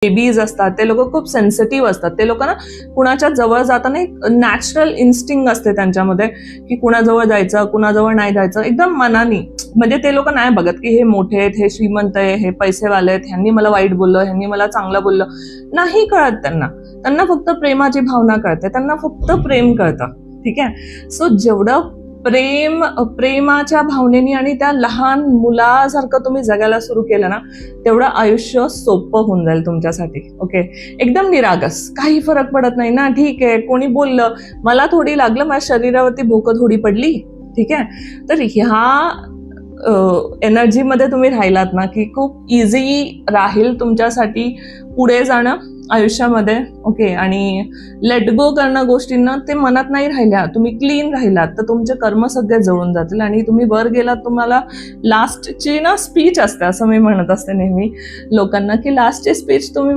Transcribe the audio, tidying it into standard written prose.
Babies असतात ते लोक खूप सेन्सिटिव्ह असतात. ते लोक ना कुणाच्या जवळ जाताना एक नॅचरल इन्स्टिंग असते त्यांच्यामध्ये की कुणाजवळ जायचं कुणाजवळ नाही जायचं, एकदम मनानी. म्हणजे ते लोक नाही बघत की हे मोठे आहेत, हे श्रीमंत आहे, हे पैसेवाले आहेत, ह्यांनी मला वाईट बोललं, ह्यांनी मला चांगलं बोललं, नाही कळत त्यांना फक्त प्रेमाची भावना कळते, त्यांना फक्त प्रेम कळतं. ठीक आहे. सो जेवढं प्रेमाच्या भावनेनी आणि त्या लहान मुलासारखं तुम्ही जगायला सुरू केलं ना, तेवढं आयुष्य सोपं होऊन जाईल तुमच्यासाठी. ओके. एकदम निरागस, काही फरक पडत नाही ना, ठीक आहे कोणी बोललं, मला थोडी लागलं, माझ्या शरीरावरती भोकं थोडी पडली, ठीक आहे. तर ह्या एनर्जीमध्ये तुम्ही राहिलात ना की खूप इझी राहील तुमच्यासाठी पुढे जाणं आयुष्यामध्ये. ओके. आणि लेट गो करणं गोष्टींना, ते मनात नाही राहिल्या, तुम्ही क्लीन राहिलात तर तुमचे कर्म सगळे जळून जातील आणि तुम्ही वर गेलात. तुम्हाला लास्टची ना स्पीच असते, असं मी म्हणत असते नेहमी लोकांना की लास्टची स्पीच तुम्ही